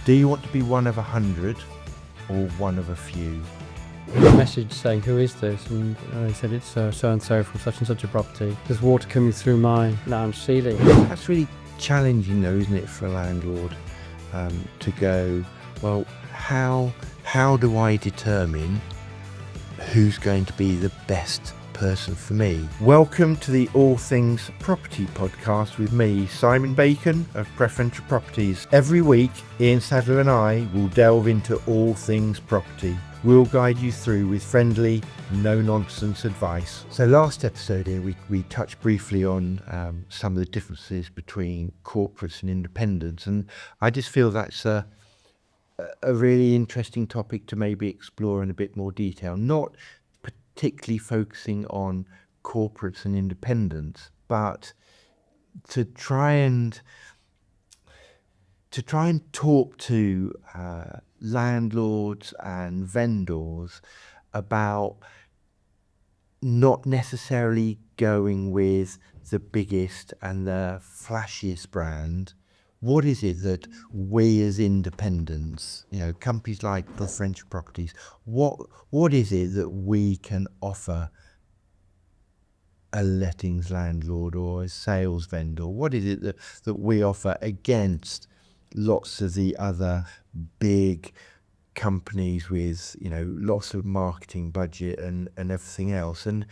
Do you want to be one of 100 or one of a few? A message saying, who is this? And I said, it's so-and-so from such and such a property. There's water coming through my lounge ceiling. That's really challenging though, isn't it, for a landlord to go, well, how do I determine who's going to be the best person for me? Welcome to the All Things Property podcast with me, Simon Bacon of Preferential Properties. Every week, Ian Sadler and I will delve into all things property. We'll guide you through with friendly, no-nonsense advice. So last episode here, we touched briefly on some of the differences between corporates and independents, and I just feel that's a really interesting topic to maybe explore in a bit more detail. Not particularly focusing on corporates and independents, but to try and talk to landlords and vendors about not necessarily going with the biggest and the flashiest brand. What is it that we as independents, companies like Preferential Properties, what is it that we can offer a lettings landlord or a sales vendor? What is it that we offer against lots of the other big companies with, lots of marketing budget and everything else? And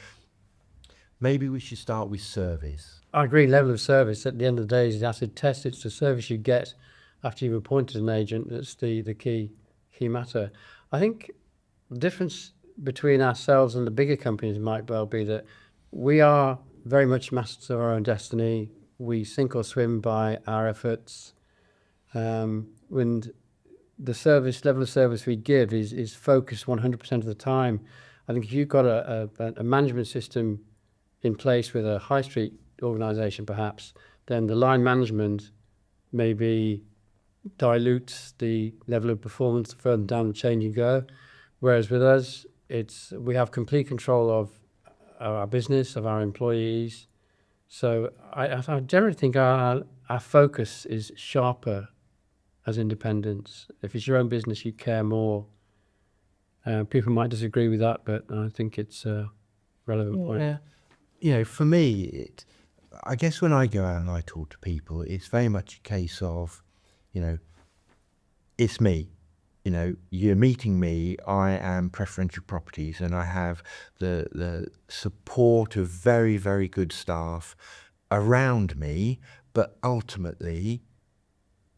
maybe we should start with service. I agree, level of service at the end of the day is the acid test. It's the service you get after you've appointed an agent that's the key matter. I think the difference between ourselves and the bigger companies might well be that we are very much masters of our own destiny. We sink or swim by our efforts. And the level of service we give is focused 100% of the time. I think if you've got a management system in place with a high street organisation perhaps, then the line management maybe dilutes the level of performance the further down the chain you go. Whereas with us, we have complete control of our business, of our employees. So I generally think our focus is sharper as independents. If it's your own business, you care more. People might disagree with that, but I think it's a relevant point. Yeah. For me, I guess when I go out and I talk to people, it's very much a case of, it's me. You're meeting me. I am Preferential Properties, and I have the support of very, very good staff around me, but ultimately,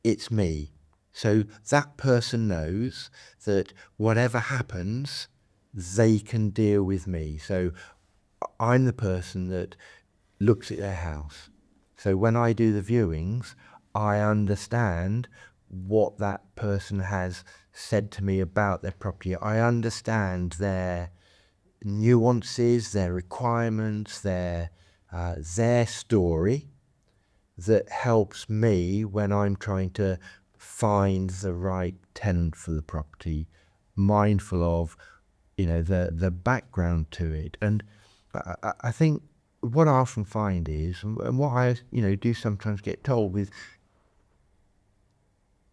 it's me. So that person knows that whatever happens, they can deal with me. So I'm the person that looks at their house. So when I do the viewings, I understand what that person has said to me about their property. I understand their nuances, their requirements, their story that helps me when I'm trying to find the right tenant for the property, mindful of, the background to it. And I think what I often find is, and what I, do sometimes get told with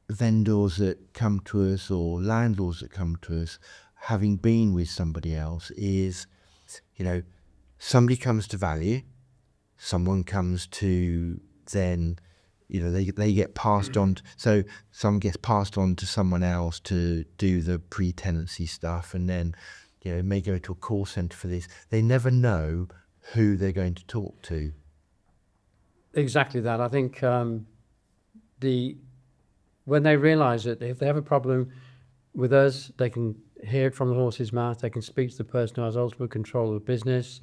vendors that come to us or landlords that come to us, having been with somebody else, is, somebody comes to value, someone comes to then, they get passed on. So someone gets passed on to someone else to do the pre-tenancy stuff, and then, may go to a call centre for this. They never know who they're going to talk to. Exactly that. I think when they realise that if they have a problem with us, they can hear it from the horse's mouth. They can speak to the person who has ultimate control of the business.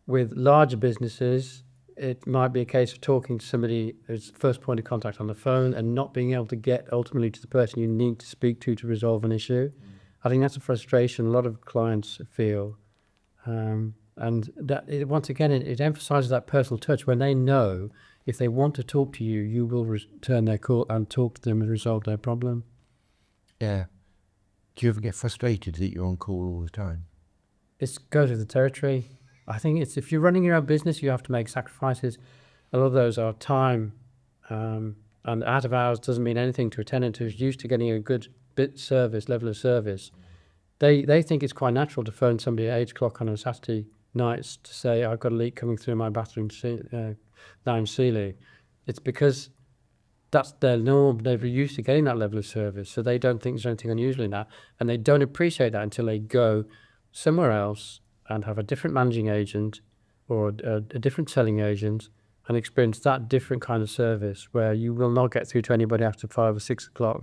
With larger businesses, it might be a case of talking to somebody as first point of contact on the phone and not being able to get ultimately to the person you need to speak to resolve an issue. I think that's a frustration a lot of clients feel. And that once again, it emphasises that personal touch. When they know if they want to talk to you, you will return their call and talk to them and resolve their problem. Yeah. Do you ever get frustrated that you're on call all the time? It goes with the territory. I think if you're running your own business, you have to make sacrifices. A lot of those are time, And out of hours doesn't mean anything to a tenant who's used to getting a good level of service. They think it's quite natural to phone somebody at 8 o'clock on a Saturday night to say, I've got a leak coming through my bathroom lime ceiling. It's because that's their norm. They're used to getting that level of service, so they don't think there's anything unusual in that, and they don't appreciate that until they go somewhere else and have a different managing agent or a different selling agent and experience that different kind of service where you will not get through to anybody after 5 or 6 o'clock.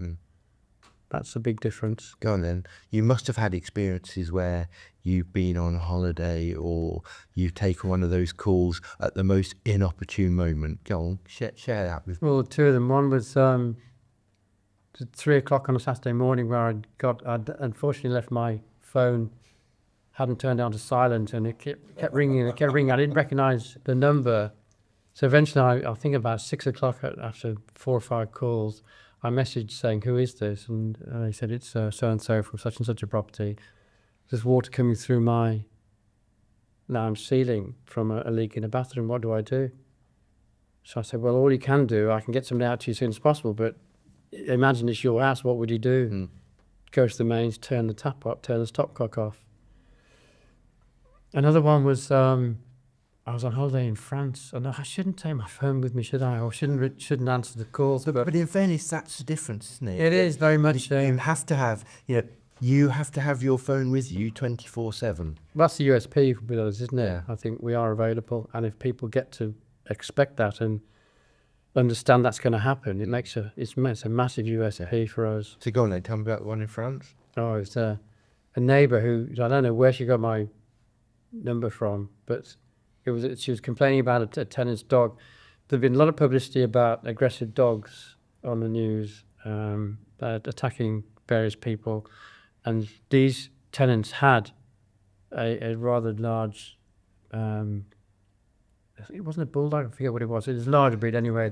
That's a big difference. Go on then. You must have had experiences where you've been on holiday or you've taken one of those calls at the most inopportune moment. Go on, share that with me. Well, two of them. One was at 3 o'clock on a Saturday morning where I'd unfortunately left my phone, hadn't turned down to silent, and it kept ringing and it kept ringing. I didn't recognise the number. So eventually, I think about 6 o'clock after 4 or 5 calls, I messaged saying, who is this? And they said, it's so-and-so from such and such a property. There's water coming through my lounge ceiling from a leak in a bathroom. What do I do? So I said, well, all you can do, I can get somebody out to you as soon as possible, but imagine it's your house, what would you do? Go to the mains, turn the tap up, turn the stopcock off. Another one was, I was on holiday in France, and I shouldn't take my phone with me, should I? Or shouldn't answer the calls. But in fairness, that's the difference, isn't it? It is very much. You have to have, you have to have your phone with you 24/7. That's the USP with us, isn't it? Yeah. I think we are available, and if people get to expect that and understand that's going to happen, it's a massive USP for us. So go on then, tell me about the one in France. Oh, it's a neighbour who, I don't know where she got my number from, but she was complaining about a tenant's dog. There'd been a lot of publicity about aggressive dogs on the news, attacking various people, and these tenants had a rather large, it wasn't a bulldog, I forget what it was. It was a large breed anyway,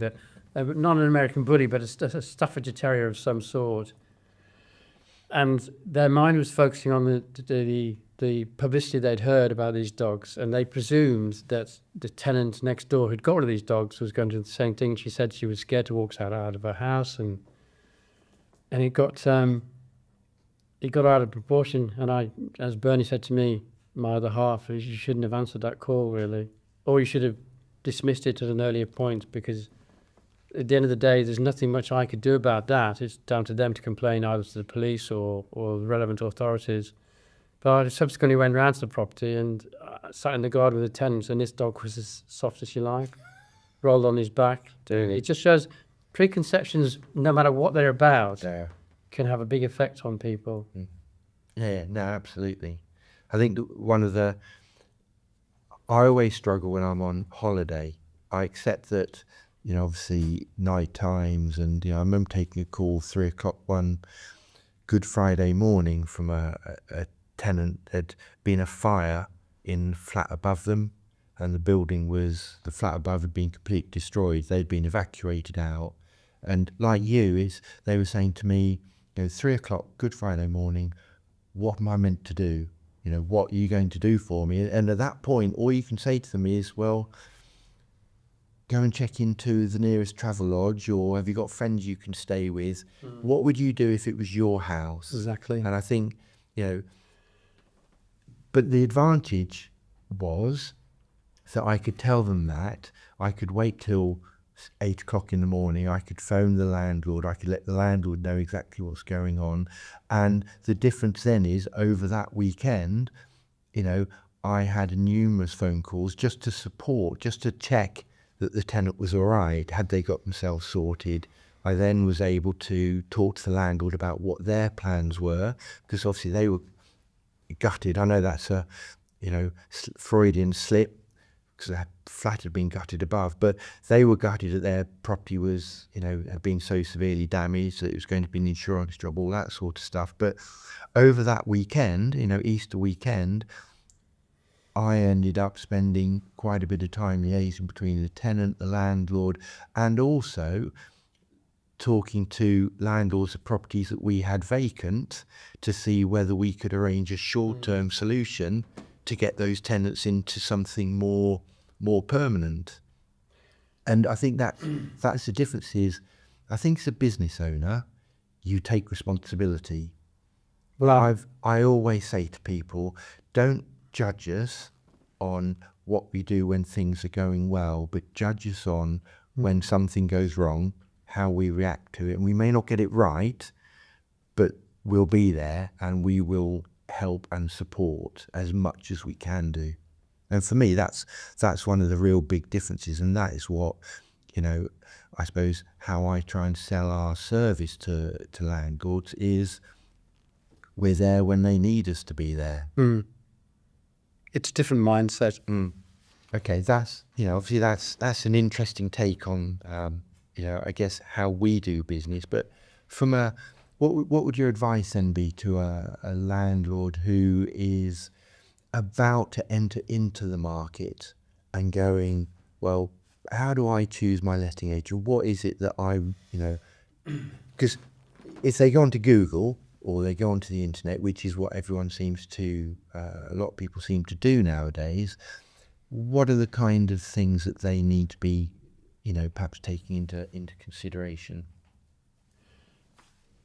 not an American Bully, but a Staffordshire Terrier of some sort. And their mind was focusing on the publicity they'd heard about these dogs, and they presumed that the tenant next door who'd got rid of these dogs was going to do the same thing. She said she was scared to walk out of her house, and it got out of proportion. And as Bernie said to me, my other half, you shouldn't have answered that call, really, or you should have dismissed it at an earlier point, because at the end of the day, there's nothing much I could do about that. It's down to them to complain either to the police or the relevant authorities. But I subsequently went round to the property and sat in the garden with the tenants, and this dog was as soft as you like, rolled on his back. It just shows preconceptions, no matter what they're about, can have a big effect on people. Yeah, no, absolutely. I think I always struggle when I'm on holiday. I accept that, obviously night times, and I remember taking a call 3 o'clock one Good Friday morning from a tenant. There'd been a fire in the flat above them, and the flat above had been completely destroyed. They'd been evacuated out, and like you, they were saying to me, 3 o'clock Good Friday morning, what am I meant to do? What are you going to do for me? And at that point, all you can say to them is, well, go and check into the nearest travel lodge, or have you got friends you can stay with? What would you do if it was your house? Exactly. And I think, but the advantage was that I could tell them that. I could wait till 8 o'clock in the morning. I could phone the landlord. I could let the landlord know exactly what's going on. And the difference then is, over that weekend, I had numerous phone calls just to support, just to check that the tenant was all right. Had they got themselves sorted? I then was able to talk to the landlord about what their plans were, because obviously they were gutted. I know that's a Freudian slip, because the flat had been gutted above, but they were gutted that their property was, had been so severely damaged that it was going to be an insurance job, all that sort of stuff. But over that weekend, Easter weekend, I ended up spending quite a bit of time liaising between the tenant, the landlord, and also talking to landlords of properties that we had vacant to see whether we could arrange a short-term solution to get those tenants into something more permanent. And I think that's the difference is, I think as a business owner, you take responsibility. Well, I always say to people, don't judge us on what we do when things are going well, but judge us on when something goes wrong, how we react to it. And we may not get it right, but we'll be there and we will help and support as much as we can do. And for me, that's one of the real big differences. And that is what, I suppose how I try and sell our service to landlords is we're there when they need us to be there. it's a different mindset. Okay, that's obviously that's an interesting take on I guess how we do business. But from what would your advice then be to a landlord who is about to enter into the market and going, well, how do I choose my letting agent? What is it that because if they go onto Google or they go onto the internet, which is what everyone seems to, a lot of people seem to do nowadays, what are the kind of things that they need to be, perhaps taking into consideration?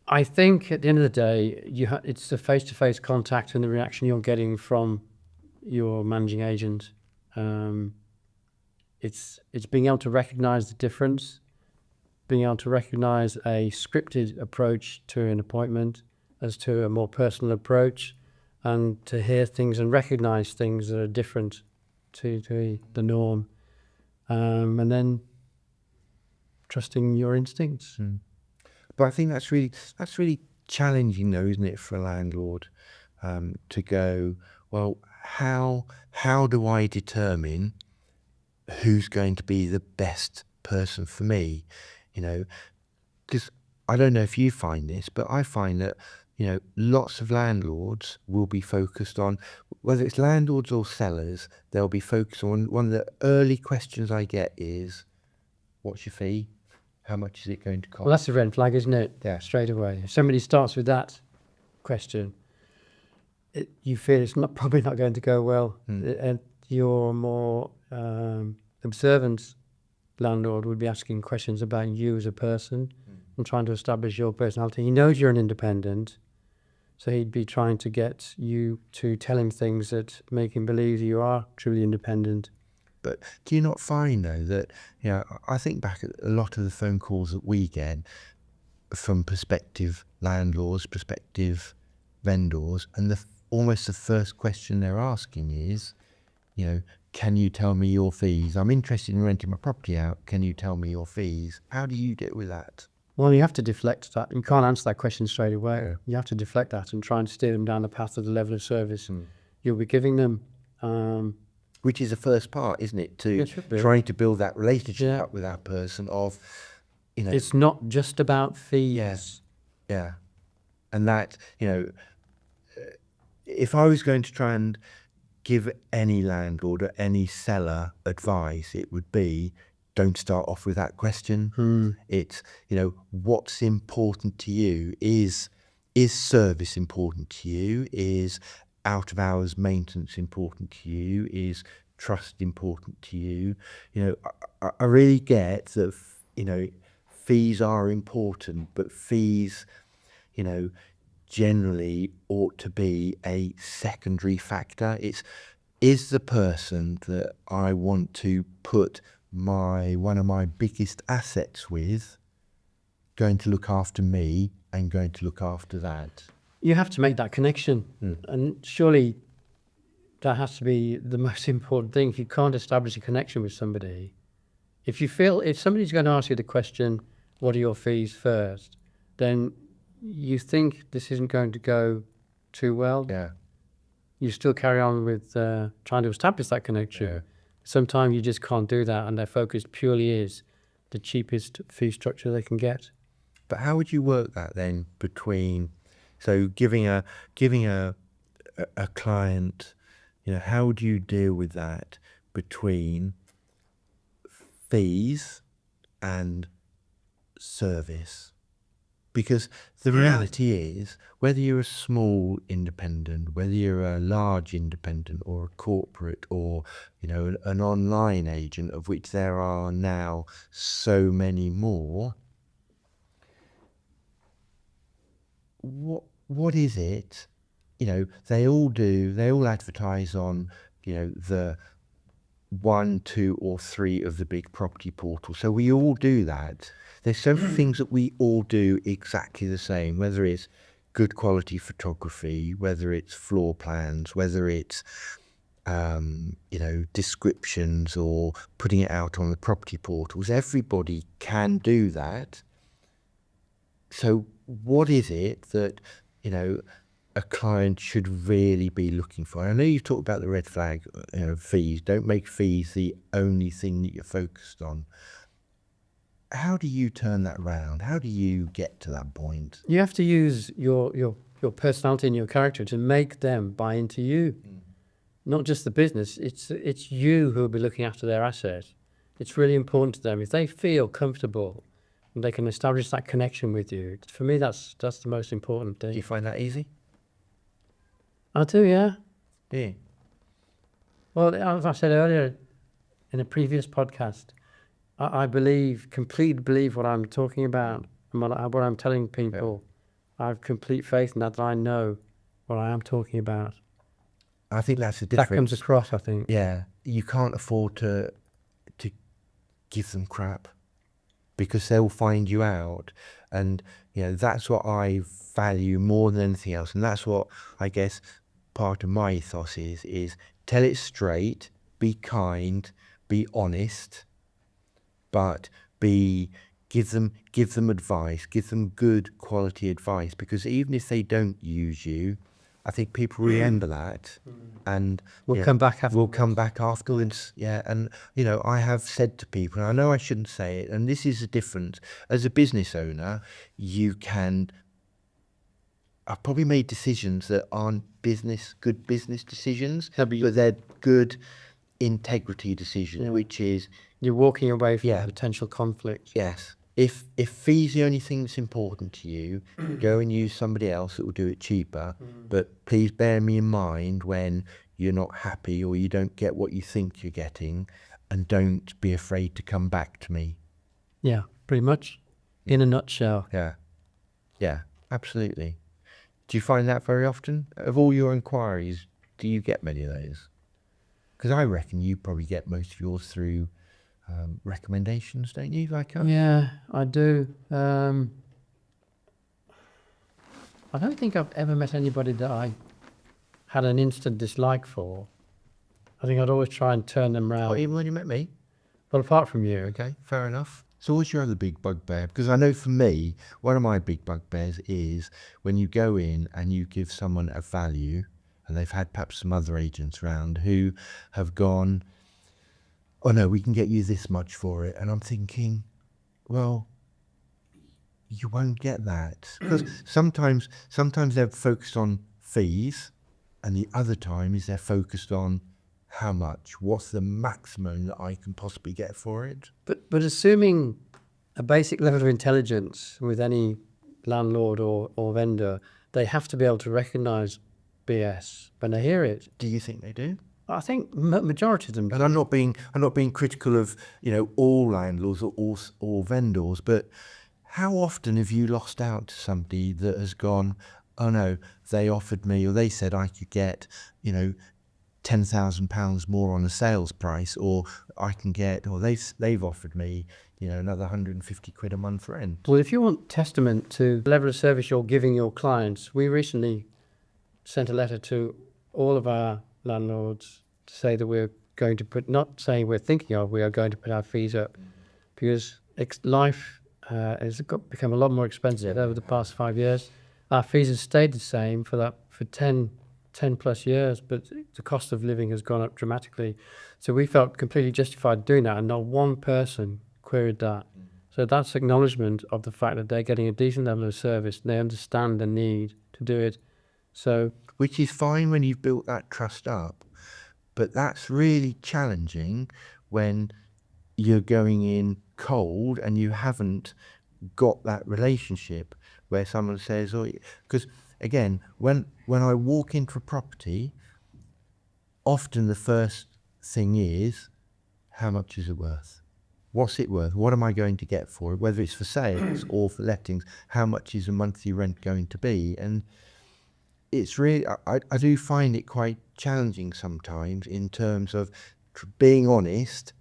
I think at the end of the day, it's the face-to-face contact and the reaction you're getting from your managing agent. It's being able to recognise the difference, being able to recognise a scripted approach to an appointment as to a more personal approach, and to hear things and recognise things that are different to the norm, and then trusting your instincts. But I think that's really challenging, though, isn't it, for a landlord to go, well, how do I determine who's going to be the best person for me? Because I don't know if you find this, but I find that lots of landlords will be focused on, whether it's landlords or sellers, they'll be focused on, one of the early questions I get is, what's your fee? How much is it going to cost? Well, that's a red flag, isn't it? Yeah. Straight away. If somebody starts with that question, you feel it's probably not going to go well. And your more observant landlord would be asking questions about you as a person and trying to establish your personality. He knows you're an independent, so he'd be trying to get you to tell him things that make him believe you are truly independent. But do you not find, though, that, I think back at a lot of the phone calls that we get from prospective landlords, prospective vendors, and almost the first question they're asking is, can you tell me your fees? I'm interested in renting my property out. Can you tell me your fees? How do you deal with that? Well, you have to deflect that. You can't answer that question straight away. Yeah. You have to deflect that and try and steer them down the path of the level of service you'll be giving them. Which is the first part, isn't it? To trying to build that relationship up with that person of, It's not just about fees. Yeah. And that, if I was going to try and give any landlord or any seller advice, it would be, don't start off with that question. It's, what's important to you? Is service important to you? Is out of hours maintenance important to you? Is trust important to you? I really get that, fees are important, but fees, generally ought to be a secondary factor. Is the person that I want to put one of my biggest assets with going to look after me and going to look after that? You have to make that connection. And surely that has to be the most important thing. If you can't establish a connection with somebody, if somebody's going to ask you the question, what are your fees first, then you think this isn't going to go too well. Yeah. You still carry on with trying to establish that connection. Yeah. Sometimes you just can't do that, and their focus purely is the cheapest fee structure they can get. But how would you work that then between, so giving a client, how would you deal with that between fees and service? Because the reality is, whether you're a small independent, whether you're a large independent or a corporate or, an online agent, of which there are now so many more, what is it? They all advertise on, the 1, 2, or 3 of the big property portals. So we all do that. There's so many things that we all do exactly the same, whether it's good quality photography, whether it's floor plans, whether it's descriptions or putting it out on the property portals. Everybody can do that. So what is it that, a client should really be looking for? I know you've talked about the red flag, fees. Don't make fees the only thing that you're focused on. How do you turn that around? How do you get to that point? You have to use your personality and your character to make them buy into you. Not just the business, it's you who will be looking after their asset. It's really important to them. If they feel comfortable and they can establish that connection with you, for me, that's the most important Do you thing. find that easy? I do, yeah. Yeah. Well, as I said earlier in a previous podcast, I completely believe what I'm talking about and what I'm telling people. I have complete faith in that I know what I am talking about. I think that's the difference. That comes across, I think. Yeah, you can't afford to give them crap, because they'll find you out, and that's what I value more than anything else, and that's what I guess part of my ethos is tell it straight, be kind, be honest, but give them advice, give them good quality advice, because even if they don't use you, I think people remember that, and We'll come back afterwards. We'll come back afterwards. Yeah, and I have said to people, and I know I shouldn't say it, and this is the difference. As a business owner, I've probably made decisions that aren't good business decisions, but they're good integrity decisions, which is you're walking away from potential conflict. yes. If fee's the only thing that's important to you, go and use somebody else that will do it cheaper. But please bear me in mind when you're not happy or you don't get what you think you're getting, and don't be afraid to come back to me. Yeah, pretty much. In a nutshell. Yeah, absolutely. Do you find that very often? Of all your inquiries, do you get many of those? Because I reckon you probably get most of yours through recommendations, don't you? Yeah, I do. I don't think I've ever met anybody that I had an instant dislike for. I think I'd always try and turn them round. Or even when you met me? Well, apart from you. Okay, fair enough. So what's your other big bugbear? Because I know for me, one of my big bugbears is when you go in and you give someone a value, and they've had perhaps some other agents around who have gone, oh no, we can get you this much for it. And I'm thinking, well, you won't get that. Because sometimes they're focused on fees, and the other time is they're focused on how much, what's the maximum that I can possibly get for it. But assuming a basic level of intelligence with any landlord or vendor, they have to be able to recognise BS when they hear it. Do you think they do? I think majority of them. And I'm not being critical of all landlords or all vendors, but how often have you lost out to somebody that has gone, oh no, they offered me, or they said I could get £10,000 more on a sales price, or I can get, or they've offered me another 150 quid a month rent. Well, if you want testament to the level of service you're giving your clients, we recently sent a letter to all of our landlords to say that we're going to put, not saying we're thinking of, we are going to put our fees up, because life has become a lot more expensive over the past 5 years. Our fees have stayed the same for 10 plus years, but the cost of living has gone up dramatically. So we felt completely justified doing that, and not one person queried that. So that's acknowledgement of the fact that they're getting a decent level of service, and they understand the need to do it. So, which is fine when you've built that trust up, but that's really challenging when you're going in cold and you haven't got that relationship where someone says, oh, because again, when I walk into a property, often the first thing is, how much is it worth? What's it worth? What am I going to get for it? Whether it's for sales or for lettings, how much is a monthly rent going to be? And it's really, I do find it quite challenging sometimes in terms of being honest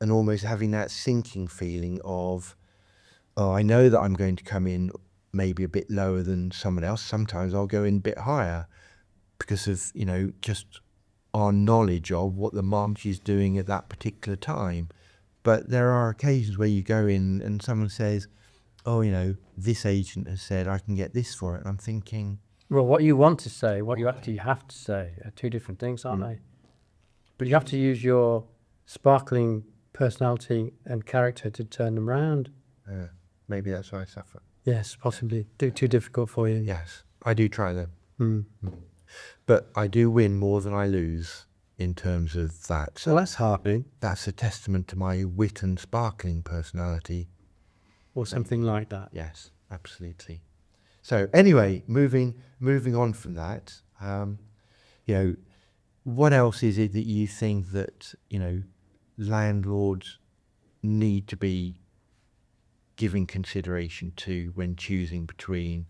and almost having that sinking feeling of, oh, I know that I'm going to come in maybe a bit lower than someone else. Sometimes I'll go in a bit higher because of, just our knowledge of what the market is doing at that particular time. But there are occasions where you go in and someone says, oh, this agent has said I can get this for it. And I'm thinking, Well, what you want to say, what you actually have to say are two different things, aren't they? But you have to use your sparkling personality and character to turn them around. maybe that's why I suffer. Yes, possibly. Too difficult for you. Yes, I do try though. Mm. But I do win more than I lose in terms of that. So that's heartening. That's a testament to my wit and sparkling personality. Or something like that. Yes, absolutely. So anyway, moving on from that, what else is it that you think that, landlords need to be giving consideration to when choosing between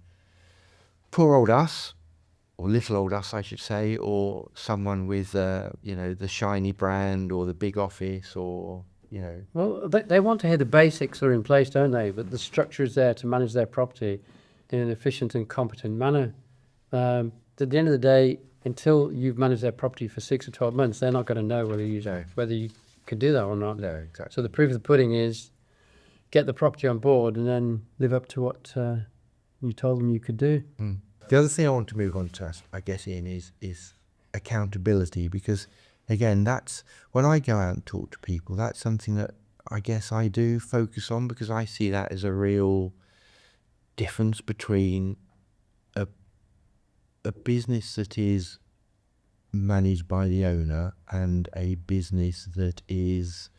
poor old us, or little old us, I should say, or someone with, the shiny brand or the big office or, Well, they want to hear the basics are in place, don't they? But the structure is there to manage their property in an efficient and competent manner. At the end of the day, until you've managed their property for 6 or 12 months, they're not going to know whether you can do that or not. No, exactly. So the proof of the pudding is get the property on board and then live up to what you told them you could do. The other thing I want to move on to, I guess, Ian, is accountability, because again, that's when I go out and talk to people, that's something that I guess I do focus on, because I see that as a real difference between a business that is managed by the owner and a business that is,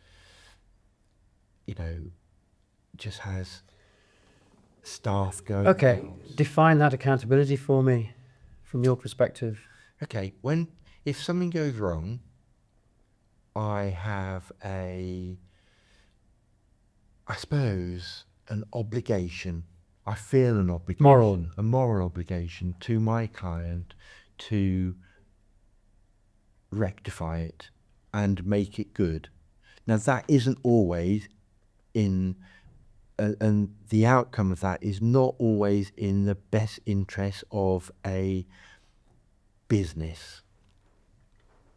just has staff going. Okay, define that accountability for me from your perspective. Okay, if something goes wrong, I have I suppose, an obligation. I feel an obligation. A moral obligation to my client to rectify it and make it good. Now, that isn't always and the outcome of that is not always in the best interest of a business.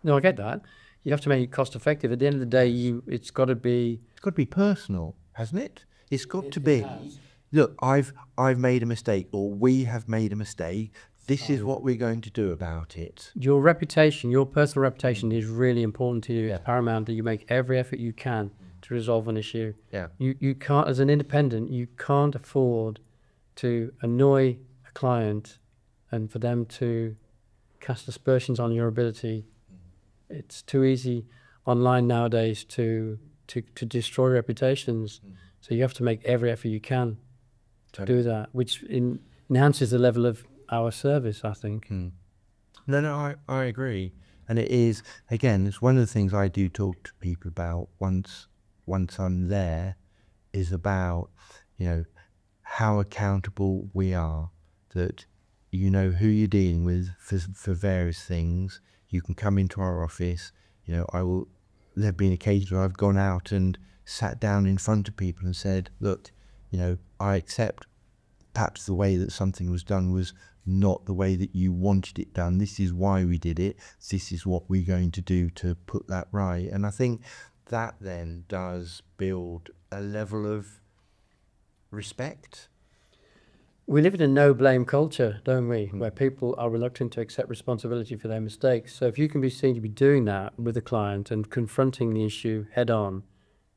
No, I get that. You have to make it cost effective. At the end of the day, it's got to be personal, hasn't it? It's got to be. Look, I've made a mistake, or we have made a mistake. This is what we're going to do about it. Your reputation, your personal reputation is really important to you. It's paramount that you make every effort you can to resolve an issue. Yeah. You can't, as an independent, you can't afford to annoy a client and for them to cast aspersions on your ability. It's too easy online nowadays to destroy reputations. So you have to make every effort you can to do that, which enhances the level of our service, I think. No, I agree. And it is, again, it's one of the things I do talk to people about once I'm there, is about, how accountable we are, that you know who you're dealing with for various things. You can come into our office, there have been occasions where I've gone out and sat down in front of people and said, look, I accept perhaps the way that something was done was not the way that you wanted it done. This is why we did it. This is what we're going to do to put that right. And I think that then does build a level of respect. We live in a no-blame culture, don't we? Where people are reluctant to accept responsibility for their mistakes. So if you can be seen to be doing that with a client and confronting the issue head on,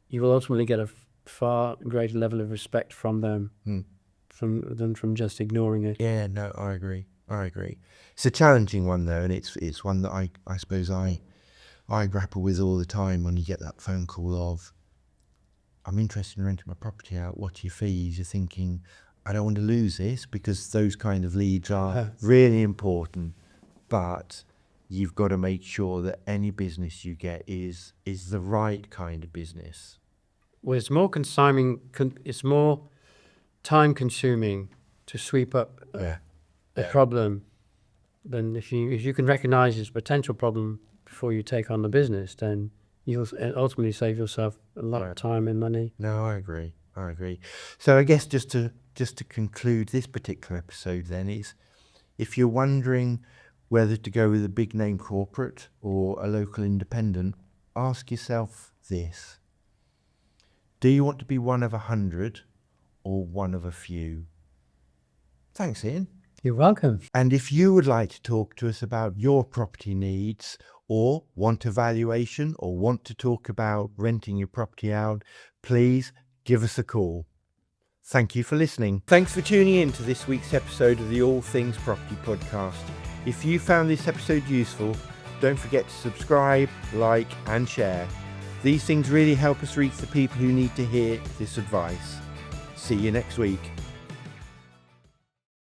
you will ultimately get a far greater level of respect from them than from just ignoring it. Yeah, no, I agree. It's a challenging one though, and it's one that I suppose I grapple with all the time when you get that phone call of, I'm interested in renting my property out, what are your fees? You're thinking, I don't want to lose this, because those kind of leads are really important, but you've got to make sure that any business you get is the right kind of business. Well, it's more it's more time consuming to sweep up Yeah. a Yeah. problem than if you can recognise it's a potential problem before you take on the business, then you'll ultimately save yourself a lot of Right. time and money. No, I agree. So I guess just to conclude this particular episode then is, if you're wondering whether to go with a big name corporate or a local independent, ask yourself this: do you want to be one of 100 or one of a few? Thanks, Ian. You're welcome. And if you would like to talk to us about your property needs, or want a valuation, or want to talk about renting your property out, please give us a call. Thank you for listening. Thanks for tuning in to this week's episode of the All Things Property Podcast. If you found this episode useful, don't forget to subscribe, like, and share. These things really help us reach the people who need to hear this advice. See you next week.